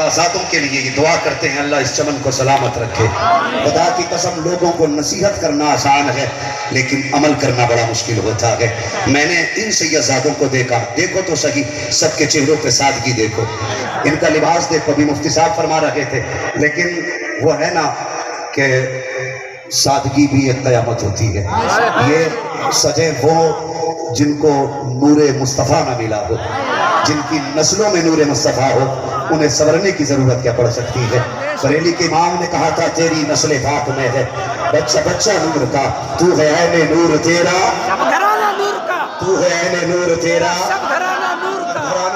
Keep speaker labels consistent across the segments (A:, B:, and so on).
A: آزادوں کے لیے یہ دعا کرتے ہیں اللہ اس چمن کو سلامت رکھے۔ خدا کی قسم لوگوں کو نصیحت کرنا آسان ہے لیکن عمل کرنا بڑا مشکل ہوتا ہے۔ میں نے ان سیدزادوں کو دیکھا، دیکھو تو صحیح، سب کے چہروں پہ سادگی دیکھو، ان کا لباس دیکھو، بھی مفتی صاحب فرما رہے تھے، لیکن وہ ہے نا کہ سادگی بھی ایک قیامت ہوتی ہے۔ یہ سجے وہ جن کو نور مصطفیٰ نہ ملا ہو، جن کی نسلوں میں نور مصطفیٰ ہو، انہیں سورنے کی ضرورت کیا پڑ سکتی ہے۔ بریلی کے امام نے کہا تھا تیری نسل پاک میں ہے بچہ بچہ نور کا، تو ہے عین نور تیرا، تو ہے عین نور تیرا، گھرانہ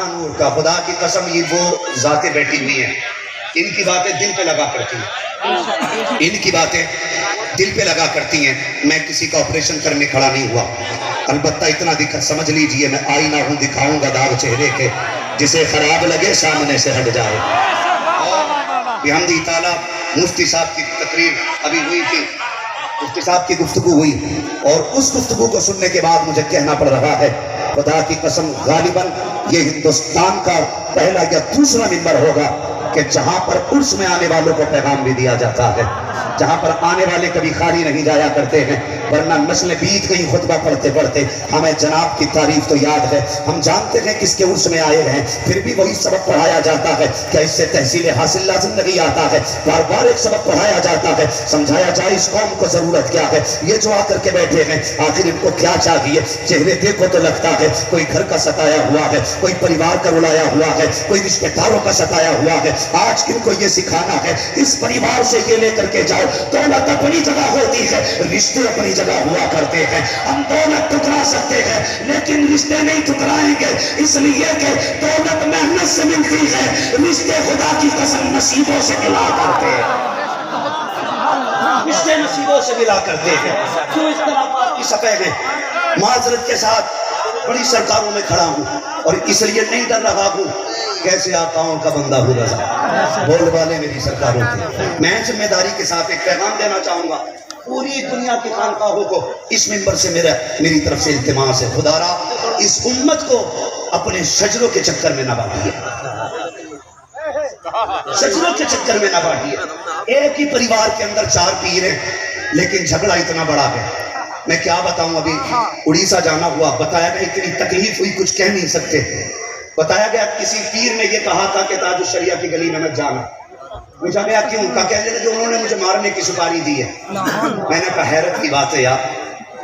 A: نور کا۔ خدا کی قسم یہ وہ ذاتیں بیٹھی ہوئی ہیں، ان کی باتیں دل پہ لگا کرتی ہیں، ان کی باتیں دل پہ لگا کرتی ہیں۔ میں کسی کا آپریشن کرنے کھڑا نہیں ہوا، البتہ اتنا سمجھ لیجئے میں آئینہ ہوں، دکھاؤں گا داغ چہرے کے، جسے خراب لگے سامنے سے ہٹ جائے۔ اور بحمدی تعالیٰ مفتی صاحب کی تقریر ابھی ہوئی تھی، مفتی صاحب کی گفتگو ہوئی، اور اس گفتگو کو سننے کے بعد مجھے کہنا پڑ رہا ہے خدا کی قسم غالباً یہ ہندوستان کا پہلا یا دوسرا منبر ہوگا کہ جہاں پر عرس میں آنے والوں کو پیغام بھی دیا جاتا ہے، جہاں پر آنے والے کبھی خالی نہیں جایا کرتے ہیں، ورنہ نسلیں بیت گئی خطبہ پڑھتے پڑھتے۔ ہمیں جناب کی تعریف تو یاد ہے، ہم جانتے ہیں کس کے عرس میں آئے ہیں، پھر بھی وہی سبق پڑھایا جاتا ہے کہ اس سے تحصیل حاصل لازم نہیں آتا ہے، بار بار ایک سبق پڑھایا جاتا ہے، سمجھایا جائے اس قوم کو ضرورت کیا ہے۔ یہ جو آ کر کے بیٹھے ہیں آخر ان کو کیا چاہیے؟ چہرے دیکھو تو لگتا ہے کوئی گھر کا ستایا ہوا ہے، کوئی پریوار کا رلایا ہوا ہے، کوئی رشتہ داروں کا ستایا ہوا ہے۔ آج ان کو یہ سکھانا ہے اس پریوار سے یہ لے کر کے جاؤ، دولت اپنی جگہ ہوتی ہے، رشتے اپنی جگہ ہوا کرتے ہیں۔ ہم دولت ٹکرا سکتے ہیں لیکن رشتے نہیں ٹکرائیں گے، اس لیے کہ دولت محنت سے ملتی ہے، رشتے خدا کی قسم نصیبوں سے ملا کرتے ہیں، رشتے نصیبوں سے ملا کرتے ہیں۔ کیوں اس طرح آپ کی سفید ہے؟ معذرت کے ساتھ بڑی سرکاروں میں کھڑا ہوں اور اس لیے نہیں ڈر رہا ہوں، کیسے آقاؤں کا بندہ ہوں رضا، بول والے میری سرکاروں کے۔ میں ذمہ داری کے ساتھ ایک پیغام دینا چاہوں گا پوری دنیا کی خانقاہوں کو، اس منبر سے میری طرف سے التماس ہے، خدا را اس امت کو اپنے شجروں کے چکر میں نہ بانٹیے، شجروں کے چکر میں نہ بانٹیے۔ ایک ہی پریوار کے اندر 4 پیر ہیں لیکن جھگڑا اتنا بڑا ہے، میں کیا بتاؤں۔ ابھی اڑیسہ جانا ہوا، بتایا گیا اتنی تکلیف ہوئی کچھ کہہ نہیں سکتے۔ بتایا گیا کسی پیر نے یہ کہا تھا کہ تاج الشریعہ کی گلی میں مت جانا، پوچھا گیا کیوں؟ کہا کہنے لگے انہوں نے مجھے مارنے کی سپاری دی ہے۔ میں نے کہا حیرت کی بات ہے یار،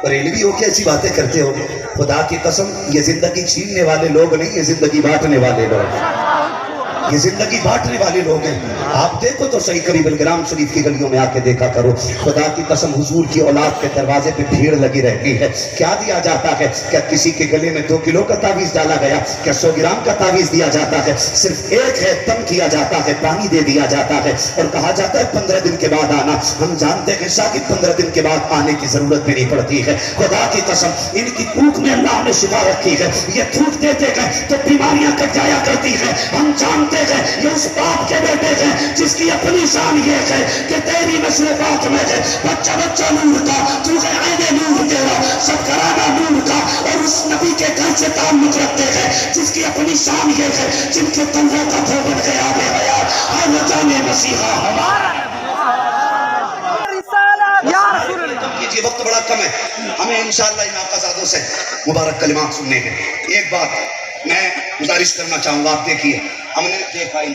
A: بریلوی ہو کے ایسی باتیں کرتے ہو؟ خدا کی قسم یہ زندگی چھیننے والے لوگ نہیں، یہ زندگی بانٹنے والے لوگ ہیں، یہ زندگی بانٹنے والے لوگ ہیں۔ آپ دیکھو تو صحیح قریب الگرام شریف کی گلیوں میں آ کے دیکھا کرو، خدا کی قسم حضور کی اولاد کے دروازے پہ بھیڑ لگی رہتی ہے۔ کیا دیا جاتا ہے؟ کیا کسی کے گلے میں 2 کلو کا تعویذ ڈالا گیا؟ کیا 100 گرام کا تعویذ دیا جاتا ہے؟ صرف ایک ہے، دم کیا جاتا ہے، پانی دے دیا جاتا ہے اور کہا جاتا ہے 15 دن کے بعد آنا۔ ہم جانتے ہیں شاید 15 دن کے بعد آنے کی ضرورت بھی نہیں پڑتی ہے۔ خدا کی قسم ان کی تھوک میں اللہ نے شفا رکھی ہے، یہ تھوک دیتے ہیں تو بیماریاں کٹ جایا کرتی ہیں۔ ہم جانتے ہیں یہ اس باپ کے بیٹے ہیں جس کی اپنی شان یہ ہے کہ تیری نسل پاک میں ہے بچہ بچہ نور کا، تو ہے عین نور تیرا، سب گھرانہ نور کا، اور اس نبی کے گھر سے تعلق رکھتے ہیں جس کی اپنی شان یہ ہے، جن کے تنہوں کا بھوبن قیام حیات ہر جانے مسیحا ہمارا۔ یہ وقت بڑا کم ہے، ہمیں انشاءاللہ ان آقا زادوں سے مبارک کلمات سننے ہیں۔ ایک بات میں گزارش کرنا چاہوں گا، آپ دیکھیے ہم نے دیکھا ان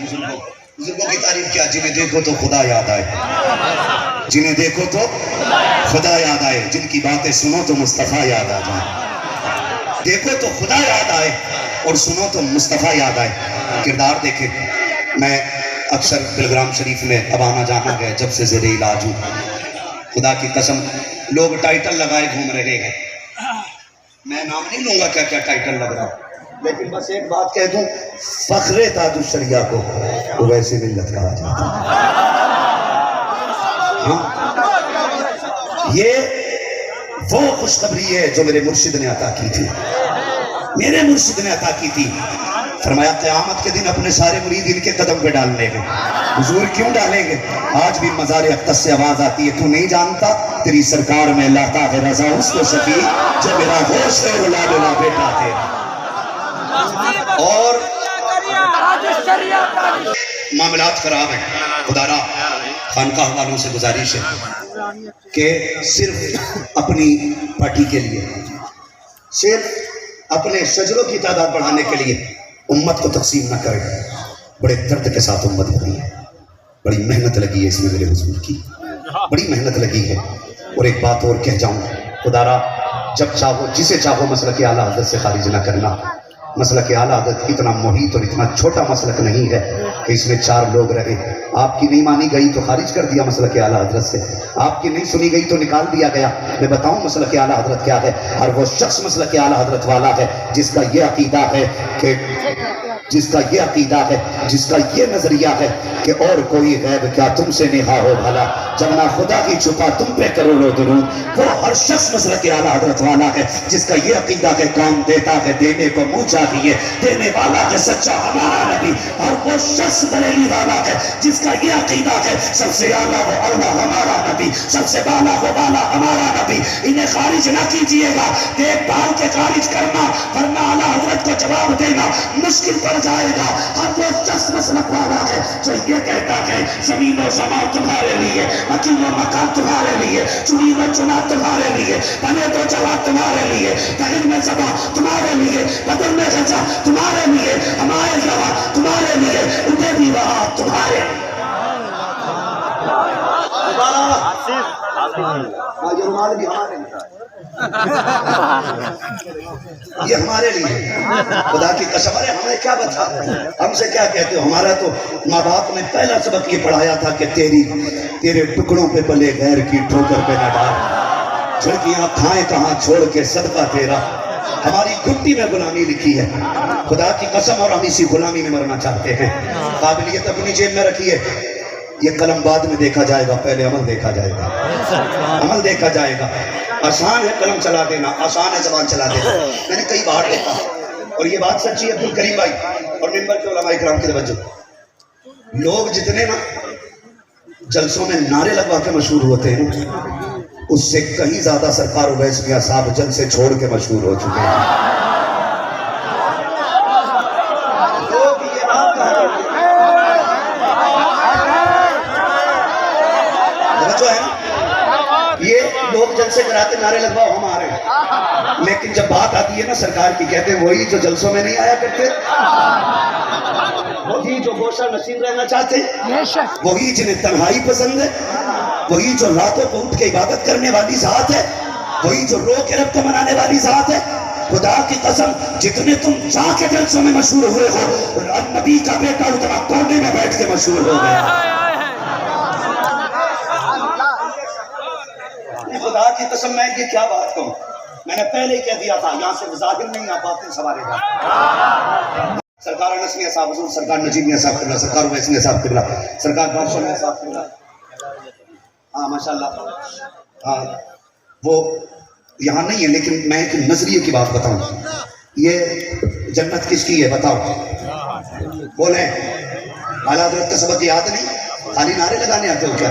A: بزرگوں کی تعریف کیا، جنہیں دیکھو تو خدا یاد آئے، جنہیں دیکھو تو خدا یاد آئے، جن کی باتیں سنو تو مصطفیٰ یاد آ جائے، دیکھو تو خدا یاد آئے اور سنو تو مصطفیٰ یاد آئے۔ کردار دیکھیں، میں اکثر بلگرام شریف میں اب آنا جانا ہے جب سے زیر علاج ہوں، خدا کی قسم لوگ ٹائٹل لگائے گھوم رہے ہیں، میں نام نہیں لوں گا کیا کیا ٹائٹل لگ رہا ہے، لیکن بس ایک بات کہہ دوں، فخر تاج الشریعہ کو ویسے ملت کہا جاتا ہے۔ یہ وہ خوشخبری ہے جو میرے مرشد نے عطا کی تھی، میرے مرشد نے عطا کی تھی۔ فرمایا قیامت کے دن اپنے سارے مرید ان کے قدم پہ ڈالنے گے۔ حضور کیوں ڈالیں گے؟ آج بھی مزار اقدس سے آواز آتی ہے، تو نہیں جانتا تیری سرکار میں لاتا ہے رضا اس کو سکی جو میرا ہوش ہے رلا بیٹا تیرا۔ اور معاملات خراب ہیں. خدارا خانقاہ والوں سے گزارش ہے کہ صرف اپنی پارٹی کے لیے، صرف اپنے شجروں کی تعداد بڑھانے کے لیے امت کو تقسیم نہ کریں. بڑے درد کے ساتھ امت بنی ہے، بڑی محنت لگی ہے اس میں میرے حضور کی، بڑی محنت لگی ہے. اور ایک بات اور کہہ جاؤں، خدارا جب چاہو جسے چاہو مسلک اعلیٰ حضرت سے خارج نہ کرنا. مسلک اعلیٰ حضرت اتنا محیط اور اتنا چھوٹا مسلک نہیں ہے کہ اس میں 4 لوگ رہے. آپ کی نہیں مانی گئی تو خارج کر دیا مسلک اعلیٰ حضرت سے، آپ کی نہیں سنی گئی تو نکال دیا گیا. میں بتاؤں مسلک اعلیٰ حضرت کیا ہے. اور وہ شخص مسلک اعلیٰ حضرت والا ہے جس کا یہ عقیدہ ہے کہ جس کا یہ عقیدہ ہے، جس کا یہ نظریہ ہے کہ اور کوئی غیب کیا تم سے نہا ہو بھلا، جب نہ خدا کی چھپا تم پہ کروڑوں درود. وہ ہر شخص مسلک اعلیٰ حضرت والا ہے جس کا یہ عقیدہ ہے کام دیتا ہے دینے کو منہ چاہیے، دینے والا ہے سچا ہمارا نبی. اور وہ شخص بریلی والا ہے جس کا یہ عقیدہ ہے سب سے اعلیٰ و اولیٰ ہمارا نبی، سب سے بالا و بالا ہمارا نبی. انہیں خارج نہ کیجیے گا، دیکھ بھال کے خارج کرنا، ورنہ اعلیٰ حضرت کو جواب دینا مشکل پڑ جائے گا. اور وہ شخص مسلک والا ہے جو یہ کہتا ہے زمین و زمان تمہارے لیے، مکین و مکان تمہارے لیے، چنی و چنا تمہارے لیے، بنے تو جواب تمہارے لیے، دہن میں زبا تمہارے لیے، بدن میں غزہ تمہارے لیے، ہمارے زبا تمہارے لیے، اٹھے بھی وہاں تمہارے لیے. یہ رومال بھی ہمارے لیے، یہ ہمارے لیے. خدا کی قسم ہے ہمیں کیا بتا، ہم سے کیا کہتے ہو. ہمارا تو ماں باپ نے پہلا سبق یہ پڑھایا تھا کہ تیرے ٹکڑوں پہ پلے غیر کی ٹھوکر پہ نہ ڈال، جھڑکیاں کھائیں کہاں چھوڑ کے صدقہ تیرا. ہماری گھٹی میں غلامی لکھی ہے خدا کی قسم، اور ہم اسی غلامی میں مرنا چاہتے ہیں. قابلیت اپنی جیب میں رکھیے. یہ قلم بعد میں دیکھا جائے گا، پہلے عمل دیکھا جائے گا، عمل دیکھا جائے گا. آسان ہے قلم چلا دینا، آسان ہے زبان چلا دینا. میں نے کئی بار دیکھا اور یہ بات سچی ہے. عبدالکریم بھائی اور ممبر کے علماء کرام کی توجہ، لوگ جتنے نا جلسوں میں نعرے لگوا کے مشہور ہوتے ہیں اس سے کہیں زیادہ سرکار اویس میاں صاحب جلسے چھوڑ کے مشہور ہو چکے ہیں. لوگ جلسے کراتے نعرے لگواؤ ہمارے، لیکن جب بات آتی ہے نا سرکار کی کہتے ہیں وہی جو جلسوں میں نہیں آیا کرتے، وہی جو گوشہ نشین رہنا چاہتے، وہی جنہیں تنہائی پسند ہے، وہی جو راتوں کو اٹھ کے عبادت کرنے والی ذات ہے، وہی جو رو کے رب کو منانے والی ذات ہے. خدا کی قسم جتنے تم جا کے جلسوں میں مشہور ہوئے ہو، نبی کا بیٹا اتنا کونے میں بیٹھ کے مشہور ہو گیا. خدا کی قسم میں یہ کیا بات کہوں، میں نے پہلے ہی کہہ دیا تھا یہاں سے ظاہر نہیں آپ باطن سوارے گا. سرکار انس میاں صاحب حضور، سرکار نجیب میاں صاحب قبلہ، سرکار اویس میاں صاحب قبلہ، سرکار بادشاہ میاں صاحب قبلہ. ہاں ماشاءاللہ. ہاں وہ یہاں نہیں ہے لیکن میں ایک نظریے کی بات بتاؤں. یہ جنت کس کی ہے بتاؤ، بولیں. اعلیٰ حضرت کا سبق یاد نہیں، خالی نعرے لگانے آتے ہو کیا؟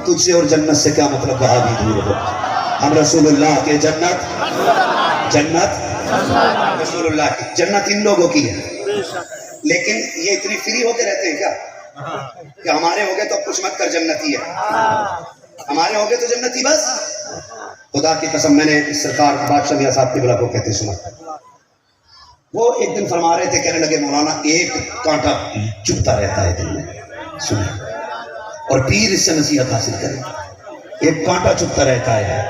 A: تجھ سے اور جنت سے کیا مطلب، وہاں بھی دور ہو. ہم رسول اللہ کے جنت رسول اللہ کی جنت ان لوگوں کی ہے. لیکن یہ اتنی فری ہو کے رہتے ہیں کیا کہ ہمارے ہو گئے تو کچھ مت کر جنتی ہے، ہمارے ہو گئے تو جنتی بس. خدا کی قسم میں نے سرکار بادشاہ میاں صاحب قبلہ کو کہتے سنا، وہ ایک دن فرما رہے تھے، کہنے لگے مولانا ایک کانٹا چبھتا رہتا ہے دل میں، سنیں اور پیر اس سے نصیحت حاصل کریں. ایک کانٹا چبھتا رہتا ہے.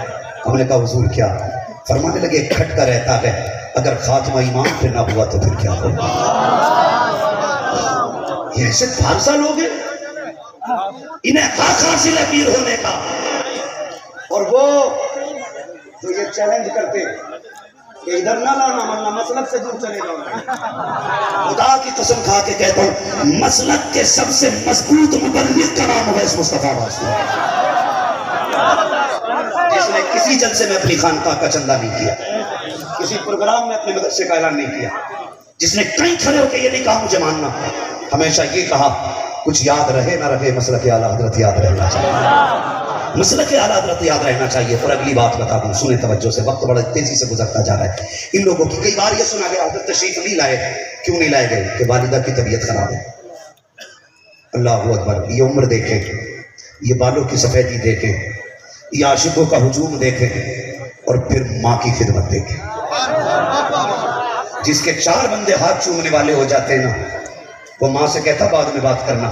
A: ہم نے کہا حضور کیا؟ فرمانے لگے کھٹکا رہتا ہے، اگر خاتمہ ایمان پہ نہ ہوا تو پھر کیا ہوگا. یہ ایسے فارسا لوگ ہیں، انہیں حق حاصل ہے پیر ہونے کا. اور وہ جو یہ چیلنج کرتے کہ ادھر نہ لانا ورنہ مسلک سے دور چلے جاؤ. خدا کی قسم کھا کے کہتا ہوں مسلک کے سب سے مضبوط مبلغ کا نام اویس مصطفیٰ واسطہ، جس نے کسی جلسے میں اپنی خانقاہ کا چندہ نہیں کیا، کسی پروگرام میں اپنے مدرسے کا اعلان نہیں کیا، جس نے کہیں کھڑے ہو کے یہ نہیں کہا مجھے ماننا، ہمیشہ یہ کہا کچھ یاد رہے نہ رہے مسلک اعلیٰ حضرت یاد رہنا چاہیے. مسئلہ کے اعلیٰ حضرت یاد رہنا چاہیے. اور اگلی بات بتا دوں, سنیں توجہ سے, وقت بڑا تیزی سے گزرتا جا رہا ہے. ان لوگوں کی کئی بار یہ سنا گیا حضرت تشریف نہیں لائے. کیوں نہیں لائے گئے؟ کہ والدہ کی طبیعت خراب ہے. اللہ اکبر. یہ عمر دیکھیں, یہ بالوں کی سفیدی دیکھیں, یہ عاشقوں کا ہجوم دیکھیں, اور پھر ماں کی خدمت دیکھیں. جس کے 4 بندے ہاتھ چومنے والے ہو جاتے ہیں نا, وہ ماں سے کہتا بعد میں بات کرنا,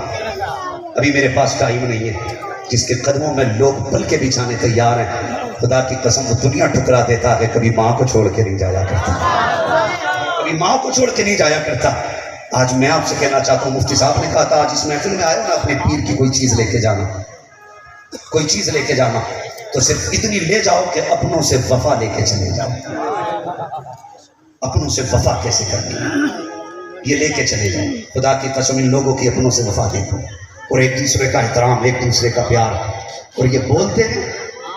A: ابھی میرے پاس ٹائم نہیں ہے. جس کے قدموں میں لوگ پل کے بچھانے تیار ہیں, خدا کی قسم وہ دنیا ٹھکرا دیتا ہے. کبھی ماں کو چھوڑ کے نہیں جایا کرتا, کبھی ماں کو چھوڑ کے نہیں جایا کرتا. آج میں آپ سے کہنا چاہتا ہوں, مفتی صاحب نے کہا تھا آج اس محفل میں آئے نا, اپنے پیر کی کوئی چیز لے کے جانا, کوئی چیز لے کے جانا تو صرف اتنی لے جاؤ کہ اپنوں سے وفا لے کے چلے جاؤ. اپنوں سے وفا کیسے کرنی, یہ لے کے چلے جاؤ. خدا کی قسم ان لوگوں کی اپنوں سے وفا دیکھو, اور ایک دوسرے کا احترام, ایک دوسرے کا پیار. اور یہ بولتے ہیں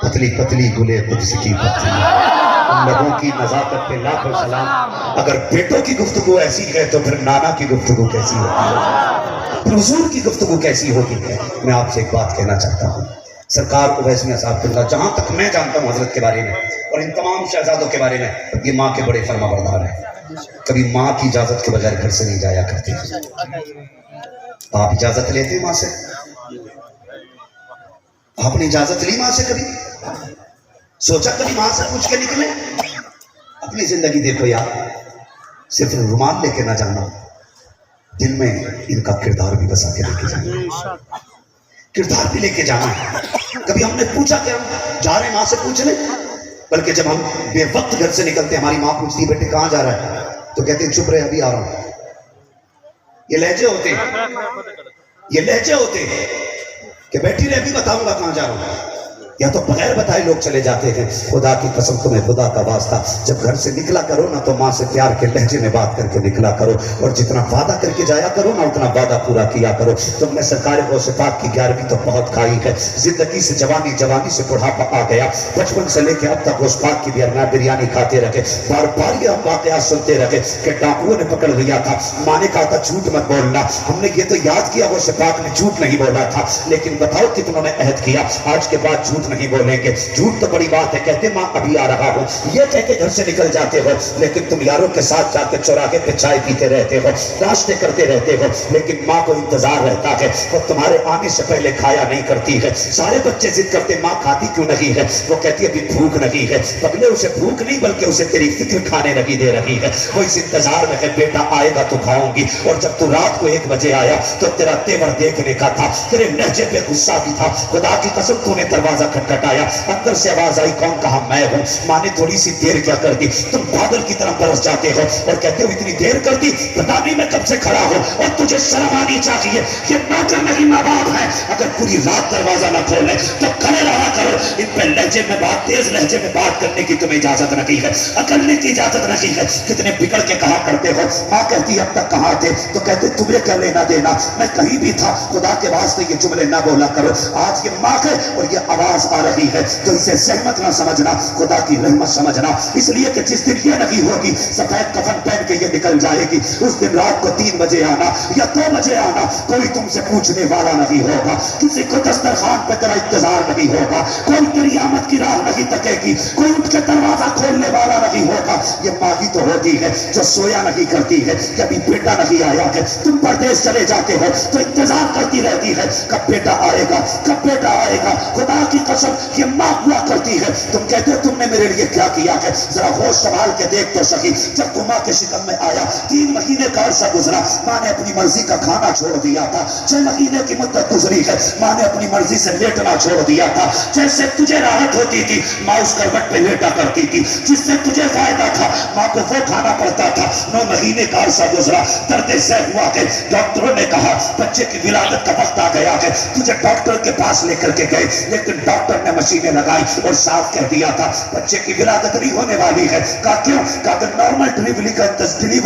A: پتلی پتلی گلے قدس کی پتلی, ان لوگوں کی نزاکت پہ لاکھوں سلام. اگر بیٹوں کی گفتگو ایسی ہے تو پھر نانا کی گفتگو کیسی ہوتی ہے, پھر حضور کی گفتگو کیسی ہوتی ہے. میں آپ سے ایک بات کہنا چاہتا ہوں, سرکار کو ویسے صاحب اللہ, جہاں تک میں جانتا ہوں حضرت کے بارے میں اور ان تمام شہزادوں کے بارے میں, یہ ماں کے بڑے فرما بردار ہیں. کبھی ماں کی اجازت کے بغیر گھر سے نہیں جایا کرتے. آپ اجازت لیتے ماں سے؟ آپ نے اجازت لی ماں سے کبھی؟ سوچا کبھی ماں سے پوچھ کے نکلے؟ اپنی زندگی دیکھو یار, صرف رومال لے کے نہ جانا, دل میں ان کا کردار بھی بسا کے لے کے جانا, کردار بھی لے کے جانا ہے. کبھی ہم نے پوچھا کہ ہم جا رہے ہیں ماں سے پوچھ لیں, بلکہ جب ہم بے وقت گھر سے نکلتے ہیں, ہماری ماں پوچھتی ہے بیٹے کہاں جا رہا ہے, تو کہتے ہیں چپ رہے ابھی آ رہا ہوں. یہ لہجے ہوتے ہیں, یہ لہجے ہوتے ہیں کہ بیٹھی رہے ابھی بتاؤں گا کہاں جا رہا ہوں. یا تو بغیر بتائے لوگ چلے جاتے ہیں. خدا کی قسم تمہیں خدا کا واسطہ, جب گھر سے نکلا کرو نا تو ماں سے پیار کے لہجے میں بات کر کے نکلا کرو, اور جتنا وعدہ کر کے جایا کرو نا اتنا وعدہ پورا کیا کرو. تم نے سرکار غوث پاک کی 11ویں تو بہت کھائی ہے. زندگی سے جوانی, جوانی سے بڑھاپا آ گیا, بچپن سے لے کے اب تک غوث پاک کی بریانی کھاتے رہے. بار بار یہ ہم واقعات سنتے رہے کہ ڈاکوؤں نے پکڑ لیا تھا, ماں نے کہا تھا جھوٹ مت بولنا. ہم نے یہ تو یاد کیا غوث پاک نے جھوٹ نہیں بولا تھا, لیکن بتاؤ کتنوں نے عہد کیا آج کے بعد جھوٹ نہیں بولیں گے. جھوٹ تو بڑی بات ہے, کہتے ماں ابھی آ رہا ہوں, یہ کہہ کے گھر سے نکل جاتے ہو, لیکن تم یاروں کے ساتھ جا کے چوراہے پہ چائے پیتے رہتے ہو, ناشتے کرتے رہتے ہو, لیکن ماں کو انتظار رہتا ہے. وہ تمہارے آنے سے پہلے کھایا نہیں کرتی ہے. سارے بچے ضد کرتے ماں کھاتی کیوں نہیں ہے, وہ کہتی ابھی بھوک نہیں ہے. پگلے اسے بھوک نہیں بلکہ اسے تیری فکر کھانے نہیں دے رہی ہے. وہ اس انتظار میں ہے بیٹا آئے گا تو کھاؤں گی. اور جب تو رات کو 1 بجے آیا تو تیرا تیور دیکھنے کا تھا, تیرے لہجے پہ غصہ بھی تھا. خدا کی قسم تو نے دروازہ کھٹکھٹایا, اندر سے آواز آئی کون کہا میں ہوں. ماں نے تھوڑی سی دیر کیا کر دی, تم پاگل کی طرح برس جاتے ہو اور کہتے ہو اتنی دیر کر دی, پتا نہیں میں کب سے کھڑا ہوں, اور تجھے شرم آنی چاہیے. یہ نوکر نہیں ماں باپ ہے, اگر پوری رات دروازہ نہ کھولے تو کھڑے رہا کرو. ان پہ لہجے میں بات, تیز لہجے میں بات کرنے کی تمہیں اجازت نہیں ہے, اکلنے کی اجازت نہیں ہے. کتنے بگڑ کے کہا کرتے ہو. ماں کہتی اب تک کہاں تھے, تو کہتے تمہیں کیا لینا دینا, میں کہیں بھی تھا. خدا کے واسطے یہ جملے نہ بولا کرو. آج یہ ماں ہے اور یہ آواز آ رہی ہے تو اسے سہمت نہ سمجھنا, خدا کی رحمت سمجھنا. اس لیے کہ جس دن یہ نہیں ہوگی سفید کفن پہن کے یہ نکل جائے گی, اس دن رات کو 3 بجے آنا یا 2 بجے آنا, کوئی تم سے پوچھنے والا نہیں ہوگا. کسی کو دسترخوان پہ تیرا انتظار نہیں ہوگا, کوئی تیری آمد کی راہ نہیں تکے گی, کوئی اٹھ کے دروازہ کھولنے والا نہیں ہوگا. یہ ماں ہی تو ہوتی ہے جو سویا نہیں کرتی ہے. کبھی بیٹا نہیں آیا ہے, تم پردیس چلے جاتے ہو تو انتظار کرتی رہتی ہے کب بیٹا آئے گا, کب بیٹا آئے گا. خدا کی قسم یہ ماں ہوا کرتی ہے. تم کہتے ہو تم نے میرے لیے کیا کیا ہے, ذرا ہوش سنبھال کے دیکھ تو سکی. جب تم ماں کے شکم میں آیا 3 مہینے کا عرصہ گزرا, ماں نے اپنی مرضی کا کھانا چھوڑ دیا تھا. 6 مہینے کی مدت گزری ہے, ماں نے اپنی مرضی سے لیٹنا چھوڑ دیا تھا. جیسے تجھے راحت ہوتی تھی ماں اس کروٹ پہ لیٹا کرتی تھی, جس سے تجھے فائدہ تھا ماں کو وہ کھانا پڑتا تھا. 9 مہینے کا عرصہ گزرا, درد سہ ہوا ہے. ڈاکٹروں نے کہا بچے کی ولادت کا وقت آ گیا ہے, تجھے ڈاکٹر کے پاس لے کر کے گئے, لیکن ڈاکٹر نے مشینیں لگائی اور صاف کہہ دیا تھا بچے کی ولادت نہیں ہونے والی ہے. کہا کیوں؟ کہا اگر نارمل ڈلیوری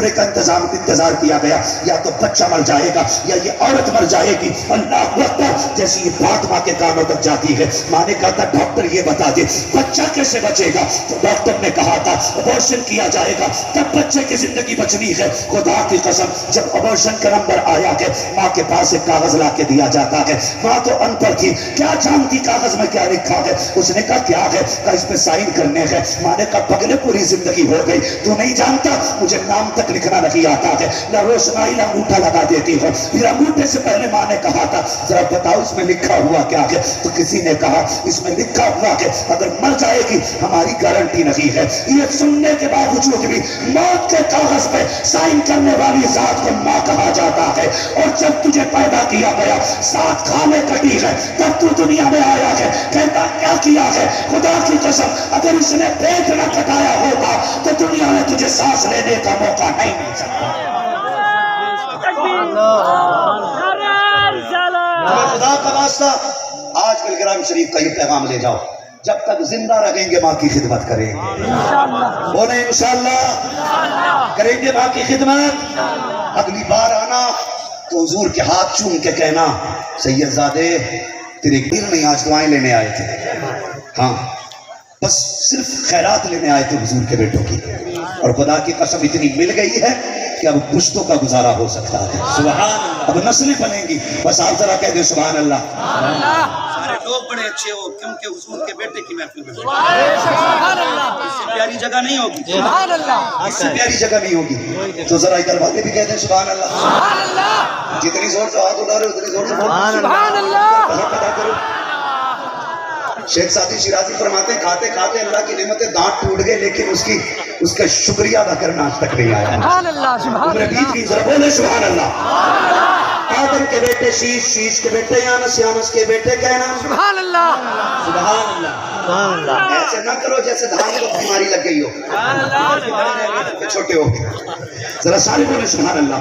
A: کا انتظار کیا گیا یا تو بچہ مر جائے گا یا یہ عورت مر جائے گی. اللہ اکبر, جیسی یہ بات ماں کے کانوں تک جاتی ہے. ماں نے کہا تھا ڈاکٹر یہ بتا دے بچہ کیسے بچے گا, تو ڈاکٹر نے کہا تھا ابورشن کیا جائے گا تب بچے کی زندگی بچنی ہے. خدا کی قسم جب ابورشن کا نمبر آیا کہ ماں کے پاس ایک کاغذ لا کے دیا جاتا ہے, ماں تو ان پڑھ تھی, کیا جانتی کاغذ میں کیا لکھا ہے. اس نے کہا کیا ہے؟ کہا اس پہ سائن کرنے ہیں. ماں نے کہا پگلے پوری زندگی ہو گئی, تو نہیں جانتا مجھے نام تک لکھنا نہیں آتا ہے, نہ روشنائی نہ انگوٹھا لگا دیتی ہو. پھر انگوٹھے سے پہلے ماں نے کہا تھا ذرا بتاؤ اس میں لکھا ہوا کیا ہے؟ تو کسی نے کہا اس میں لکھا ہوا کہ اگر مر جائے گی ہماری گارنٹی نہیں ہے. یہ سننے کے باوجود بھی موت کے کاغذ پہ سائن کرنے والی ذات کو ماں کہا جاتا ہے. اور جب تجھے پیدا کیا گیا ساتھ کھانے کٹی ہے, تب تو دنیا میں آیا ہے, کہتا کیا کیا ہے؟ خدا کی قسم اگر اس نے پیٹ نہ کٹایا ہوتا تو دنیا میں تجھے سانس لینے کا موقع نہیں مل سکتا. خدا کا واسطہ آج کل گرام شریف کا یہ پیغام لے جاؤ, جب تک زندہ رہیں گے ماں کی خدمت کریں گے. بولیں انشاءاللہ کریں گے ماں کی خدمت. اگلی بار آنا تو حضور کے ہاتھ چوم کے کہنا سید زادے تیرے دل نہیں آج دعائیں لینے آئے تھے, ہاں بس صرف خیرات لینے آئے تھے حضور کے بیٹوں کی, اور خدا کی قسم اتنی مل گئی ہے کہ اب پشتوں کا گزارا ہو سکتا ہے. سبحان اللہ. اب نسلیں بنیں گی. بس آپ ذرا کہہ دیں سبحان اللہ. سارے لوگ بڑے اچھے ہو کیونکہ حضور کے بیٹے کی محفل میں اس سے پیاری جگہ نہیں ہوگی. سبحان اللہ. اس سے پیاری جگہ نہیں ہوگی. تو ذرا ادھر والے بھی کہہ دیں سبحان اللہ. سبحان اللہ. جتنی زور سے ہاتھ اٹھا رہے ہو اتنی زور سے سبحان اللہ. شیخ سعدی شیرازی فرماتے ہیں کھاتے کھاتے اللہ کی نعمتیں دانت ٹوٹ گئے لیکن اس کا شکریہ ادا کرنا آج تک نہیں آیا. سبحان اللہ. سبحان اللہ. ذرا بولے سبحان اللہ. آدم کے بیٹے شیش, شیش کے بیٹے یانس, یانس کے بیٹے کہنا سبحان اللہ. سبحان اللہ. ایسے نہ کرو جیسے دھان کو بیماری لگ گئی ہو, چھوٹے ہو گئے. ذرا سارے بولے سبحان اللہ.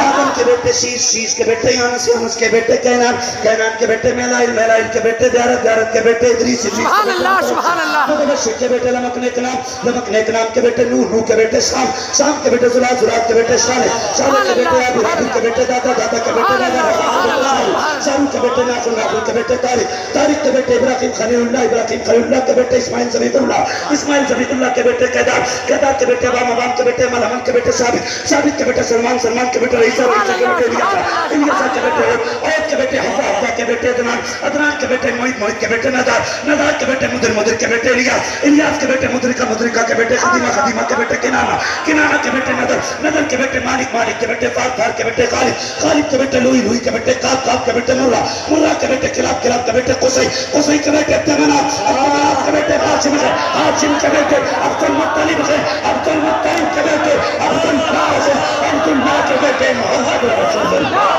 A: آدم کے بیٹے شیش, شیش کے بیٹے یانس, یانس کے بیٹے کینان, کینان کے بیٹے میلائل, میلائل کے بیٹے بیارت, بیارت کے بیٹے ادریس, سبحان اللہ. سبحان اللہ. مبشر کے بیٹے لمک نیکنام, لمک نیکنام کے بیٹے نوح, نوح کے بیٹے شام, شام کے بیٹے زلال, زلال کے بیٹے صالح, صالح کے بیٹے ابو, ابو کے بیٹے دادا, دادا کے بیٹے دادا, شام کے بیٹے ناخل, ناخل کے بیٹے طارق, طارق کے بیٹے ابراہیم خلیل اللہ, ابراہیم خلیل اللہ کے بیٹے اسماعیل زبید اللہ, اسماعیل زبید اللہ کے بیٹے قیدار, قیدار کے بیٹے عوام, عوام کے بیٹے مل, مل کے بیٹے ثابت, ثابت کے بیٹے سلمان, سلمان کے بیٹے عیسیٰ, عیسیٰ کے بیٹے الیاسا, الیاسا کے بیٹے عود کے بیٹے حفا, حفا کے بیٹے عدنان, عدنان کے بیٹے معید, معید کے بیٹے ندار, ندار کے بیٹے مدر, مدر کے بیٹے الیاس, الیاس کے بیٹے مدرکہ, مدرکہ کے بیٹے خدیمہ, خدیمہ کے بیٹے کنانہ, کنانہ کے بیٹے ندر, ندر کے بیٹے مالک, مالک کے بیٹے فار, فار کے بیٹے خالد, خالد کے بیٹے لوئی, لوئی کے بیٹے کاب, کاب کے بیٹے مرہ, مرہ کے بیٹے کلاب, کلاب کے بیٹے قصی, قصی کے بیٹے تمناف, تمناف کے بیٹے ہاشم ہے, ہاشم کے بیٹے عبد المطلب ہے, عبد المطلب کے بیٹے عبد اللہ ہے, عبد اللہ کے بیٹے محمد رسول اللہ.